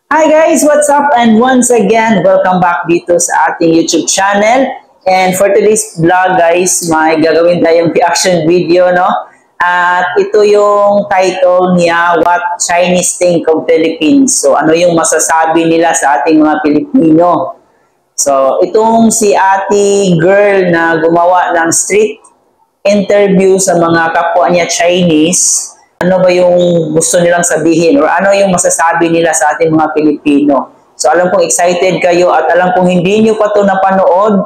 Hi guys, what's up? And once again, welcome back dito sa ating YouTube channel. And for today's vlog guys, may gagawin tayong reaction video, no? At ito yung title niya, What Chinese Think of Philippines. So ano yung masasabi nila sa ating mga Pilipino? So itong si ate girl na gumawa ng street interview sa mga kapwa niya Chinese, ano ba yung gusto nilang sabihin or ano yung masasabi nila sa ating mga Pilipino. So alam kong excited kayo at alam kong hindi nyo pa ito napanood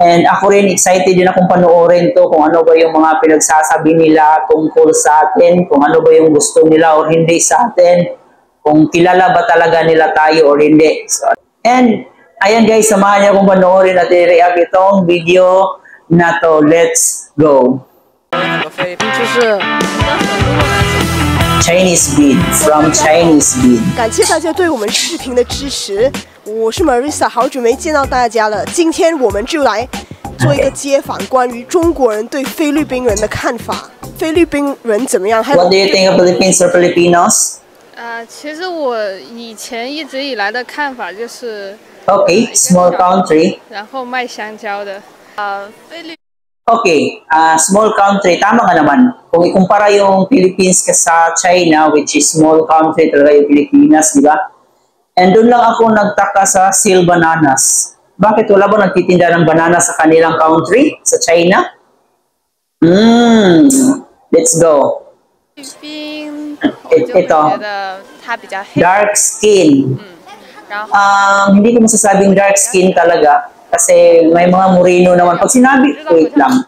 and ako rin excited din akong panoorin to kung ano ba yung mga pinagsasabi nila tungkol sa atin, kung ano ba yung gusto nila or hindi sa atin, kung kilala ba talaga nila tayo or hindi. So, and ayan guys, samahan niyo akong panoorin at i-react itong video na to. Let's go! Chinese Beat from Chinese Beat。感谢大家对我们视频的支持，我是 Marissa， 好久没见到大家了。今天我们就来做一个街访，关于中国人对菲律宾人的看法。菲律宾人怎么样？ What do you think of Philippines or Filipinos？ 其实我以前一直以来的看法就是 ，Okay, small country。然后卖香蕉的，菲律。 Okay, small country, tama ka naman. Kung ikumpara yung Philippines ka sa China, which is small country talaga yung Pilipinas, di ba? And doon lang ako nagtaka sa seal bananas. Bakit wala ba nagtitinda ng banana sa kanilang country, sa China? Let's go. 菲律宾，Ito, 觉得它比较黑。 dark skin. 然后 Hindi ko masasabing dark skin talaga. Kasi may mga moreno naman. Pag sinabi, wait lang.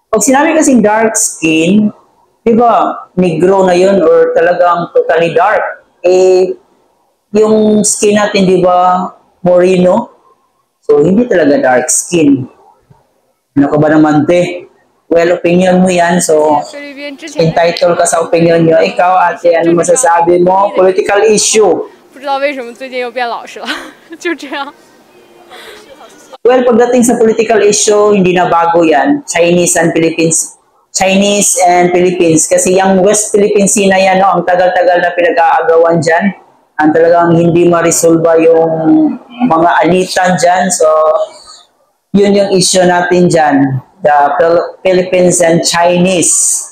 Pag sinabi kasing dark skin, di ba, negro na yun or talagang totally dark. Eh, yung skin natin, di ba, moreno? So, hindi talaga dark skin. Ano ka ba naman, te? Well, opinion mo yan. So, 菲律宾之前 entitle ka sa opinion nyo. Ikaw, ate, ano masasabi mo? Political issue. 不知道为什么最近又变老实了，就这样。 Well, pagdating sa political issue, hindi na bago yan. Chinese and Philippines. Chinese and Philippines. Kasi yung West Philippine Sea na yan, no, ang tagal-tagal na pinag-aagawan dyan. Ang talagang hindi ma-resolve yung mga alitan dyan. So, yun yung issue natin dyan. The Philippines and Chinese.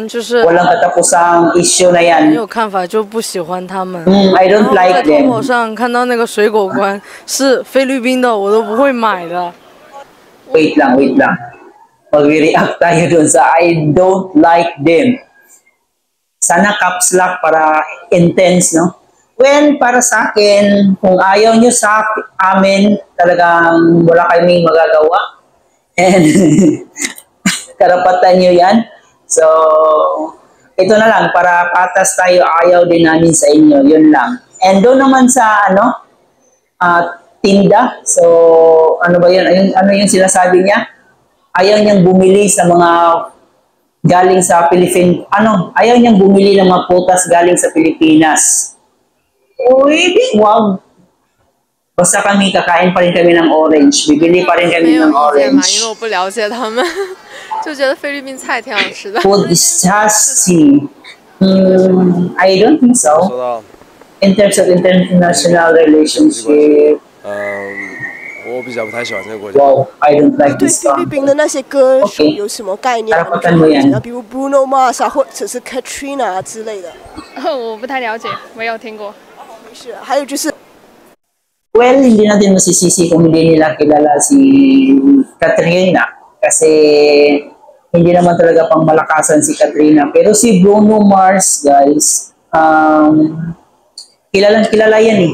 就是Walang katapusang issue na 很 yan. 有看法，就不喜欢他们。 I 然 don't 后在 like 淘 them. 宝上看到那个水果罐是菲律宾的，我都不会买的。 Wait lang, wait lang. Mag-react tayo dun sa I don't like them. Sana caps lock para intense, no? Well, para sa akin, kung ayaw nyo sa amin, talagang wala kaming magagawa. And karapatan nyo yan. So, ito na lang, para patas tayo, ayaw din namin sa inyo. Yun lang. And doon naman sa, tinda. So, ano ba yun? Ano yung sinasabi niya? Ayaw niyang bumili sa mga galing sa Philippines. Ayaw niyang bumili ng mga putas galing sa Pilipinas. Uy, wag. Basta kami, kakain pa rin kami ng orange. Bibili pa rin 没 kami 有 ng 意见嘛， orange. 因为我不了解他们，就觉得菲律宾菜挺好吃的。 Food is tasty. I don't think 说 so. 到 In terms of international relationship, 我比较不太喜欢这个国家。 wow, I don't like 对 this 菲律 song. 宾的那些歌手 OK 有什么概念吗？ Karapatan mo yan. 比如 Bruno Mars 啊，或者是 Katrina 啊之类的。我不太了解，没有听过。没事，还有就是。 Well, hindi natin masisisi kung hindi nila kilala si Katrina kasi hindi naman talaga pang malakasan si Katrina. Pero si Bruno Mars, guys, kilalang kilala yan eh.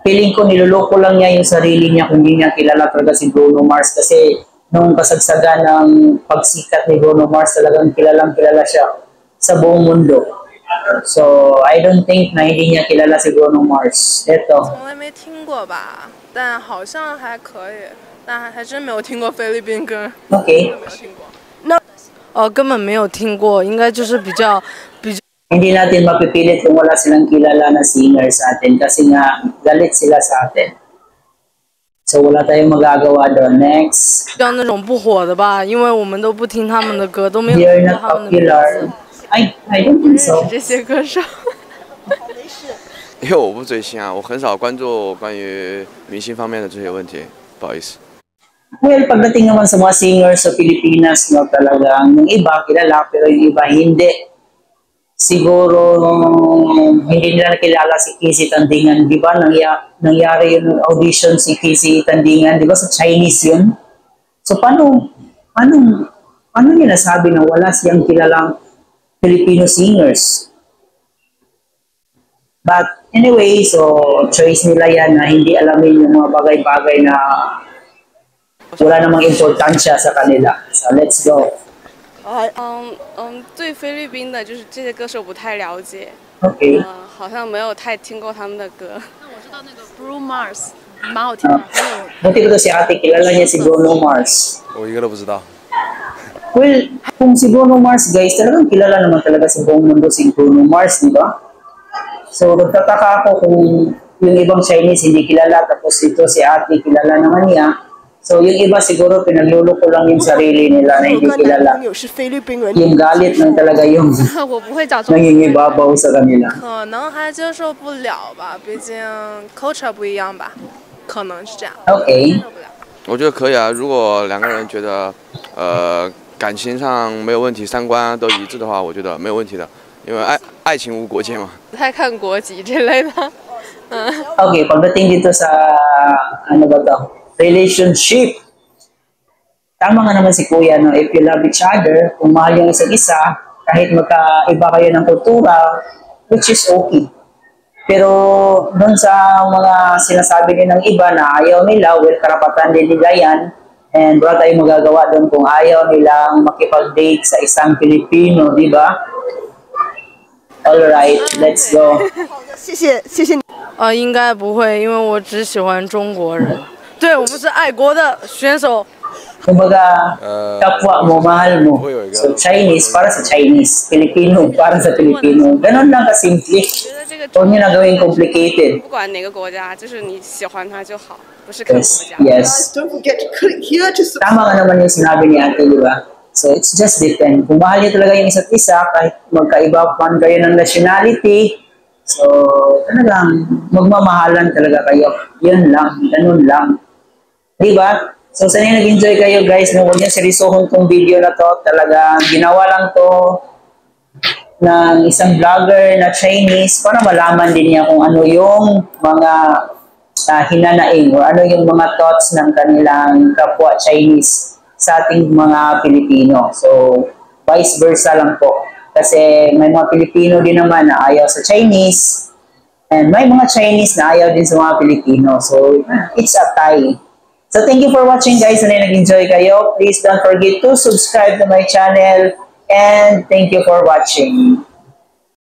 Feeling ko niloloko lang niya yung sarili niya kung hindi niya kilala talaga si Bruno Mars kasi nung kasagsagan ng pagsikat ni Bruno Mars talagang kilalang kilala siya sa buong mundo. So, I don't think na hindi niya kilala si Bruno Mars. Ito. 从来没听过吧，但好像还可以，但还真没有听过菲律宾歌， Okay. 没有听过。根本没有听过，应该就是比较 Hindi natin mapipilit kung wala silang kilala na singer sa atin kasi nga galit sila sa atin. So, wala tayong magagawa doon. Next. 那种不火的吧，因为我们都不听他们的歌，都没有 They're 听过 not 他们的名 popular. 字。 I don't think so. 这些歌手，没事，因为我不追星啊，我很少关注关于明星方面的这些问题，不好意思。Well, pagdating naman sa mga singers sa Pilipinas, no, talagang yung iba kilala pero yung iba hindi. Siguro hindi nila nakilala si Casey Tandingan, di ba? Nangyari yung audition si Casey Tandingan, di ba? Sa Chinese yun. So paano niya nasabi na wala siyang kilalang Filipino singers? But anyway, so choice nila yan na hindi alamin yung mga bagay-bagay na wala namang importansya sa kanila. So let's go. 对菲律宾的就是这些歌手不太了解， Okay. 好像没有太听过他们的歌。那我知道那个 Bruno Mars 蛮好听的，还有 Buti ko to si ate, kilala niya si Bruno Mars. 我一个都不知道。 Well, kung si Bruno Mars guys, talagang kilala naman talaga sa buong mundo si Bruno Mars, di ba? So, nagtataka ako kung yung ibang Chinese hindi kilala, tapos ito si ate kilala naman niya. So, yung iba siguro pinagluloko lang yung sarili nila na hindi 我跟男 kilala. 朋友是菲律宾人， Yung galit lang talaga yung 我不会找中 nangingibabaw sa kanila. 可能还接受不了吧，毕竟 culture 不一样吧，可能是这样。 Okay. 接受不了。我觉得可以啊，如果两个人觉得感情上没有问题，三观都一致的话，我觉得没有问题的，因为爱情无国界嘛。不太看国籍这类的。Okay, pagdating dito sa, ano ba to? Relationship. Tama nga naman si Kuya, no? If you love each other, kung mahal yung isa't isa, kahit magkaiba kayo ng kultura, which is okay. Pero doon sa mga sinasabi din ng iba na ayaw nila, well, karapatan din nila yan. And wala tayong magagawa doon kung ayaw nilang makipag-date sa isang Pilipino, di ba? Alright, let's go. 谢谢谢谢你。应该不会，因为我只喜欢中国人。对，我们是爱国的选手。 Kumbaga, kapwa mo, mahal mo. So, Chinese para sa Chinese. Filipino para sa Filipino. Ganon lang kasimple. 觉得这个 Huwag niyo na gawing complicated. 不管哪个国家，就是你喜欢他就好，不是看国 Yes, 家。 yes. Don't forget to click here to subscribe. Tama nga naman yung sinabi ni ate, di ba? So, it's just depend. Kung mahal niyo talaga yung isa't isa, kahit magkaiba man kayo ng nationality, so, talagang magmamahalan talaga kayo. Yun lang, ganun lang. Di ba? So, sana nag-enjoy kayo guys. No? Huwag niyo seryosohon tong video na to. Talagang ginawa lang to ng isang vlogger na Chinese para malaman din niya kung ano yung mga hinanaing o ano yung mga thoughts ng kanilang kapwa Chinese sa ating mga Pilipino. So, vice versa lang po. Kasi may mga Pilipino din naman na ayaw sa Chinese and may mga Chinese na ayaw din sa mga Pilipino. So, it's a tie. So, thank you for watching guys. Sana nag-enjoy kayo. Please don't forget to subscribe to my channel and thank you for watching.